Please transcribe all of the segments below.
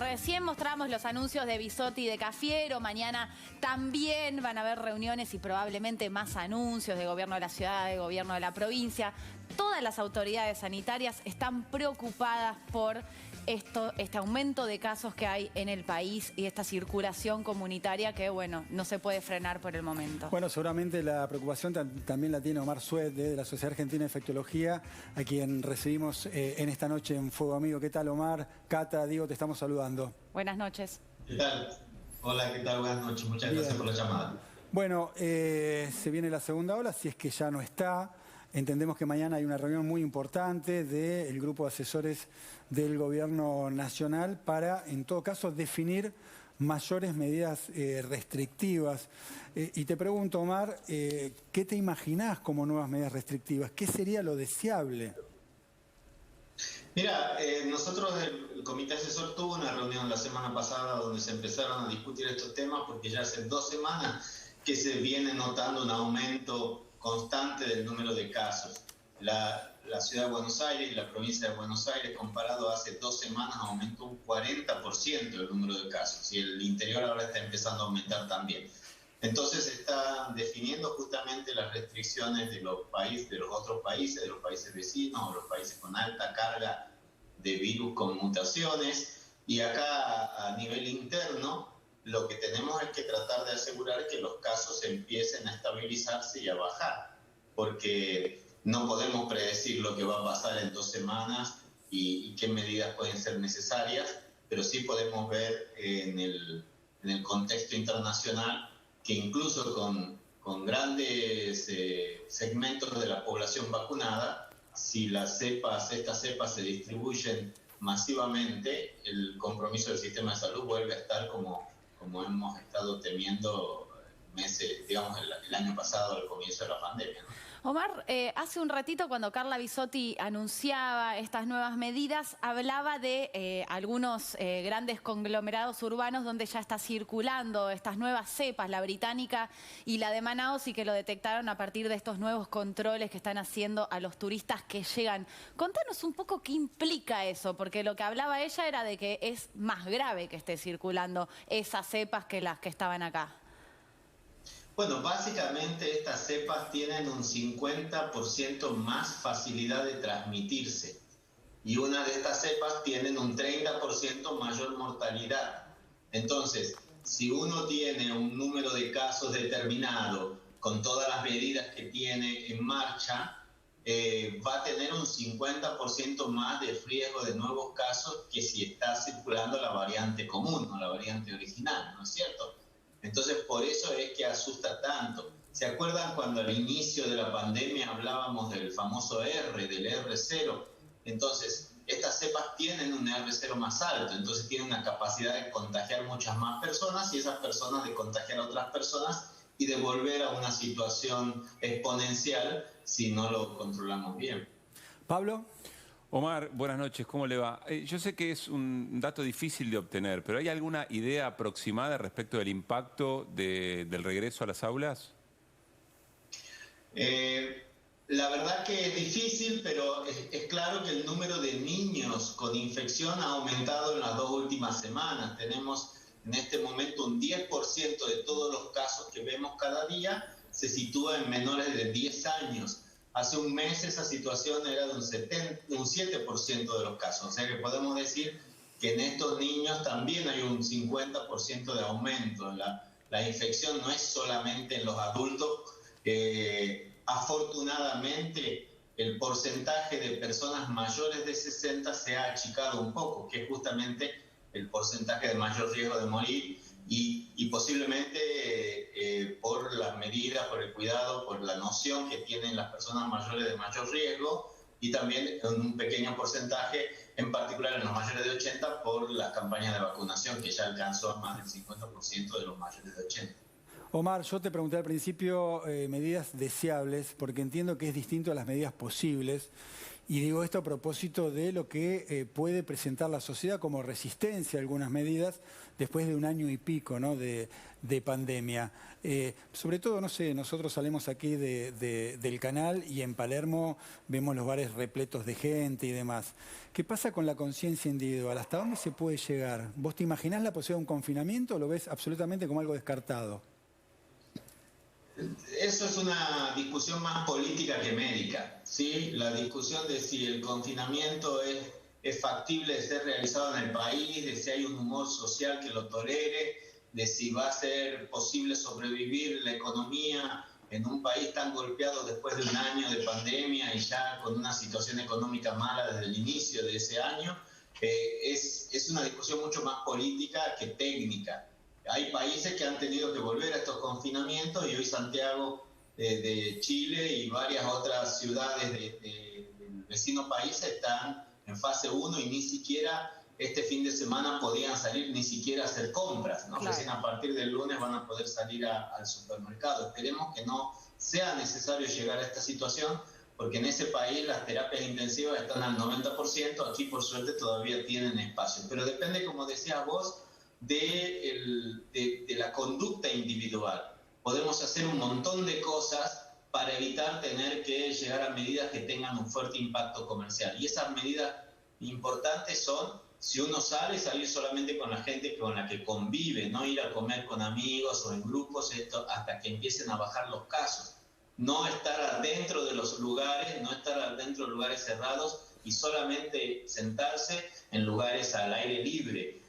recién mostramos los anuncios de Bisotti y de Cafiero. Mañana también van a haber reuniones y probablemente más anuncios de gobierno de la ciudad, de gobierno de la provincia. Todas las autoridades sanitarias están preocupadas por este aumento de casos que hay en el país y esta circulación comunitaria que, bueno, no se puede frenar por el momento. Bueno, seguramente la preocupación también la tiene Omar Sued de la Sociedad Argentina de Infectología, a quien recibimos en esta noche en Fuego Amigo. ¿Qué tal, Omar? Cata, Diego, te estamos saludando. Buenas noches. ¿Qué tal? Hola, ¿qué tal? Buenas noches. Muchas gracias por la llamada. Bueno, se viene la segunda ola, si es que ya no está. Entendemos que mañana hay una reunión muy importante del grupo de asesores del Gobierno Nacional para, en todo caso, definir mayores medidas restrictivas. Y te pregunto, Omar, ¿qué te imaginás como nuevas medidas restrictivas? ¿Qué sería lo deseable? Mira, nosotros, el Comité Asesor tuvo una reunión la semana pasada donde se empezaron a discutir estos temas porque ya hace 2 semanas que se viene notando un aumento constante del número de casos. La ciudad de Buenos Aires y la provincia de Buenos Aires, comparado a hace 2 semanas, aumentó un 40% el número de casos y el interior ahora está empezando a aumentar también. Entonces se están definiendo justamente las restricciones de los otros países, de los países vecinos o los países con alta carga de virus con mutaciones. Y acá a nivel interno lo que tenemos es que tratar de asegurar que los casos empiecen a estabilizarse y a bajar, porque no podemos predecir lo que va a pasar en 2 semanas y qué medidas pueden ser necesarias, pero sí podemos ver en el contexto internacional que incluso con grandes segmentos de la población vacunada, si estas cepas se distribuyen masivamente, el compromiso del sistema de salud vuelve a estar como hemos estado temiendo meses, digamos, el año pasado, al comienzo de la pandemia, ¿no? Omar, hace un ratito cuando Carla Bisotti anunciaba estas nuevas medidas, hablaba de algunos grandes conglomerados urbanos donde ya está circulando estas nuevas cepas, la británica y la de Manaus, y que lo detectaron a partir de estos nuevos controles que están haciendo a los turistas que llegan. Contanos un poco qué implica eso, porque lo que hablaba ella era de que es más grave que esté circulando esas cepas que las que estaban acá. Bueno, básicamente estas cepas tienen un 50% más facilidad de transmitirse y una de estas cepas tienen un 30% mayor mortalidad. Entonces, si uno tiene un número de casos determinado con todas las medidas que tiene en marcha, va a tener un 50% más de riesgo de nuevos casos que si está circulando la variante común o la variante original, ¿no es cierto? Entonces, por eso es que asusta tanto. ¿Se acuerdan cuando al inicio de la pandemia hablábamos del famoso R, del R0? Entonces, estas cepas tienen un R0 más alto, entonces tienen una capacidad de contagiar muchas más personas y esas personas de contagiar a otras personas y de volver a una situación exponencial si no lo controlamos bien. Pablo. Omar, buenas noches, ¿cómo le va? Yo sé que es un dato difícil de obtener, pero ¿hay alguna idea aproximada respecto del impacto del regreso a las aulas? La verdad que es difícil, pero es claro que el número de niños con infección ha aumentado en las 2 últimas semanas. Tenemos en este momento un 10% de todos los casos que vemos cada día se sitúa en menores de 10 años. Hace un mes esa situación era de un 7% de los casos, o sea que podemos decir que en estos niños también hay un 50% de aumento. La infección no es solamente en los adultos. Afortunadamente el porcentaje de personas mayores de 60 se ha achicado un poco, que es justamente el porcentaje de mayor riesgo de morir y posiblemente por las medidas, por el cuidado, por la noción que tienen las personas mayores de mayor riesgo y también en un pequeño porcentaje, en particular en los mayores de 80, por las campañas de vacunación que ya alcanzó a más del 50% de los mayores de 80. Omar, yo te pregunté al principio medidas deseables, porque entiendo que es distinto a las medidas posibles. Y digo esto a propósito de lo que puede presentar la sociedad como resistencia a algunas medidas después de un año y pico, ¿no?, de pandemia. Sobre todo, no sé, nosotros salimos aquí del canal y en Palermo vemos los bares repletos de gente y demás. ¿Qué pasa con la conciencia individual? ¿Hasta dónde se puede llegar? ¿Vos te imaginás la posibilidad de un confinamiento o lo ves absolutamente como algo descartado? Eso es una discusión más política que médica, ¿sí? La discusión de si el confinamiento es factible de ser realizado en el país, de si hay un humor social que lo tolere, de si va a ser posible sobrevivir la economía en un país tan golpeado después de un año de pandemia y ya con una situación económica mala desde el inicio de ese año, es una discusión mucho más política que técnica. Hay países que han tenido que volver a estos confinamientos y hoy Santiago de Chile y varias otras ciudades del vecino país están en fase 1 y ni siquiera este fin de semana podían salir ni siquiera a hacer compras, ¿no? Claro. Recién a partir del lunes van a poder salir al supermercado. Esperemos que no sea necesario llegar a esta situación, porque en ese país las terapias intensivas están al 90%, aquí por suerte todavía tienen espacio. Pero depende, como decías vos, de la conducta individual. Podemos hacer un montón de cosas para evitar tener que llegar a medidas que tengan un fuerte impacto comercial. Y esas medidas importantes son, si uno sale, salir solamente con la gente con la que convive, no ir a comer con amigos o en grupos hasta que empiecen a bajar los casos. No estar adentro de los lugares, no estar adentro de lugares cerrados y solamente sentarse en lugares al aire libre.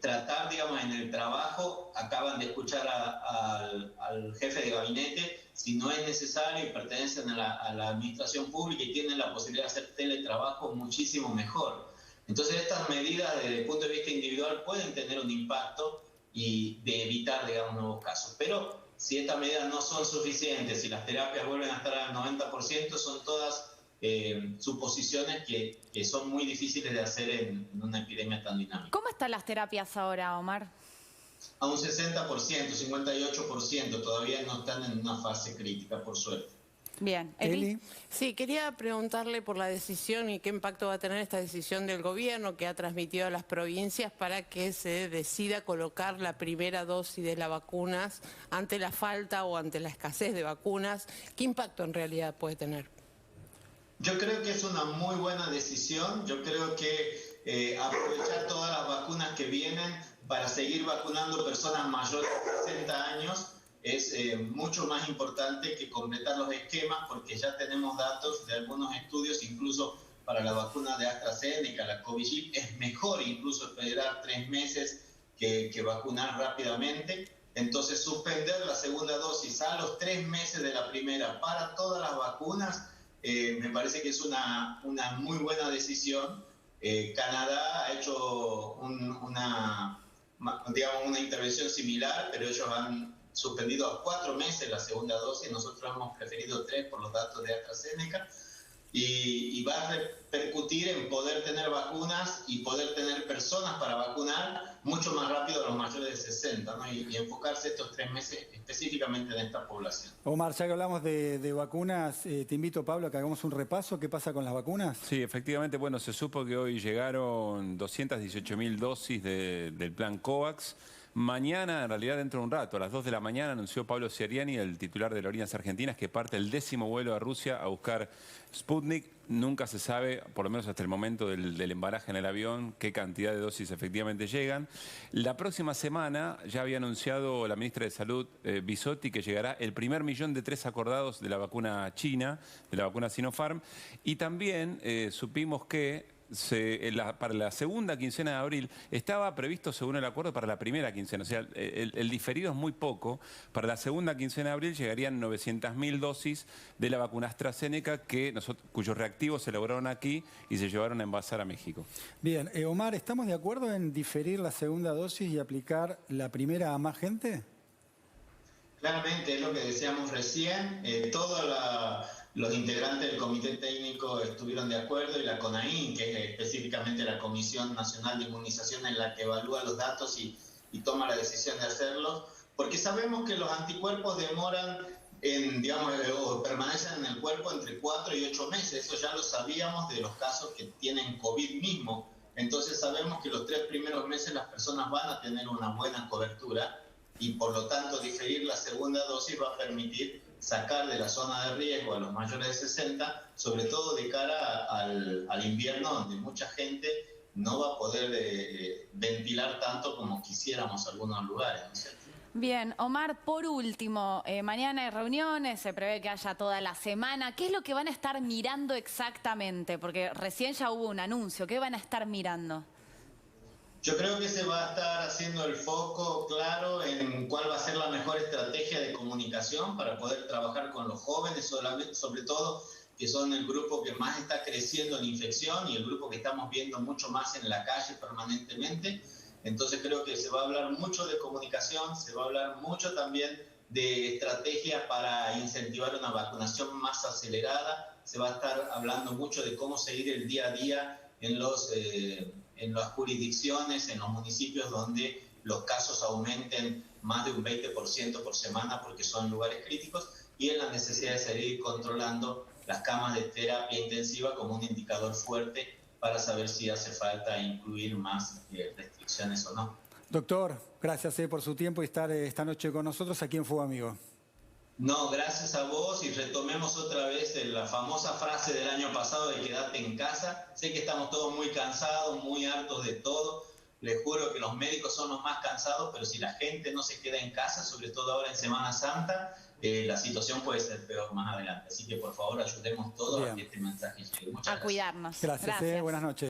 Tratar, digamos, en el trabajo, acaban de escuchar al jefe de gabinete, si no es necesario y pertenecen a la administración pública y tienen la posibilidad de hacer teletrabajo, muchísimo mejor. Entonces estas medidas desde el punto de vista individual pueden tener un impacto y de evitar, digamos, nuevos casos. Pero si estas medidas no son suficientes, si las terapias vuelven a estar al 90%, son todas suposiciones que son muy difíciles de hacer en una epidemia tan dinámica. ¿Cómo están las terapias ahora, Omar? A un 60%, 58%, todavía no están en una fase crítica, por suerte. Bien. Eli. Sí, quería preguntarle por la decisión y qué impacto va a tener esta decisión del gobierno que ha transmitido a las provincias para que se decida colocar la primera dosis de las vacunas ante la falta o ante la escasez de vacunas. ¿Qué impacto en realidad puede tener? Yo creo que es una muy buena decisión. Yo creo que aprovechar todas las vacunas que vienen para seguir vacunando personas mayores de 60 años es mucho más importante que completar los esquemas, porque ya tenemos datos de algunos estudios, incluso para la vacuna de AstraZeneca, la Covishield, es mejor incluso esperar 3 meses que vacunar rápidamente. Entonces, suspender la segunda dosis a los 3 meses de la primera para todas las vacunas, me parece que es una muy buena decisión. Canadá ha hecho una intervención similar, pero ellos han suspendido a 4 meses la segunda dosis. Nosotros hemos preferido 3 por los datos de AstraZeneca. Y va a repercutir en poder tener vacunas y poder tener personas para vacunar mucho más rápido a los mayores de 60, ¿no? Y enfocarse estos 3 meses específicamente en esta población. Omar, ya que hablamos de vacunas, te invito, Pablo, a que hagamos un repaso. ¿Qué pasa con las vacunas? Sí, efectivamente, bueno, se supo que hoy llegaron 218.000 dosis del plan COVAX. Mañana, en realidad dentro de un rato, a las 2 de la mañana, anunció Pablo Ciariani, el titular de Aerolíneas Argentinas, que parte el 10º vuelo a Rusia a buscar Sputnik. Nunca se sabe, por lo menos hasta el momento del embaraje en el avión, qué cantidad de dosis efectivamente llegan. La próxima semana ya había anunciado la ministra de Salud, Bisotti, que llegará el primer millón de 3 acordados de la vacuna china, de la vacuna Sinopharm. Y también supimos que para la segunda quincena de abril estaba previsto, según el acuerdo, para la primera quincena. O sea, el diferido es muy poco. Para la segunda quincena de abril llegarían 900.000 dosis de la vacuna AstraZeneca, cuyos reactivos se elaboraron aquí y se llevaron a envasar a México. Bien, Omar, ¿estamos de acuerdo en diferir la segunda dosis y aplicar la primera a más gente? Claramente, es lo que decíamos recién. Los integrantes del Comité Técnico estuvieron de acuerdo, y la CONAIN, que es específicamente la Comisión Nacional de Inmunización, en la que evalúa los datos y toma la decisión de hacerlo, porque sabemos que los anticuerpos demoran digamos, o permanecen en el cuerpo entre 4 y 8 meses. Eso ya lo sabíamos de los casos que tienen COVID mismo. Entonces sabemos que los 3 primeros meses las personas van a tener una buena cobertura y por lo tanto diferir la segunda dosis va a permitir sacar de la zona de riesgo a los mayores de 60, sobre todo de cara al invierno, donde mucha gente no va a poder ventilar tanto como quisiéramos algunos lugares, ¿no es cierto? Bien, Omar, por último, mañana hay reuniones, se prevé que haya toda la semana. ¿Qué es lo que van a estar mirando exactamente? Porque recién ya hubo un anuncio. ¿Qué van a estar mirando? Yo creo que se va a estar haciendo el foco claro en cuál va a ser la mejor estrategia de comunicación para poder trabajar con los jóvenes, sobre todo, que son el grupo que más está creciendo en infección y el grupo que estamos viendo mucho más en la calle permanentemente. Entonces creo que se va a hablar mucho de comunicación, se va a hablar mucho también de estrategias para incentivar una vacunación más acelerada, se va a estar hablando mucho de cómo seguir el día a día en las jurisdicciones, en los municipios donde los casos aumenten más de un 20% por semana porque son lugares críticos, y en la necesidad de seguir controlando las camas de terapia intensiva como un indicador fuerte para saber si hace falta incluir más restricciones o no. Doctor, gracias por su tiempo y estar esta noche con nosotros aquí en Fuego Amigo. No, gracias a vos, y retomemos otra vez la famosa frase del año pasado de quédate en casa. Sé que estamos todos muy cansados, muy hartos de todo. Les juro que los médicos son los más cansados, pero si la gente no se queda en casa, sobre todo ahora en Semana Santa, la situación puede ser peor más adelante. Así que por favor ayudemos todos a que este mensaje llegue. Muchas gracias. A cuidarnos. Gracias. Buenas noches.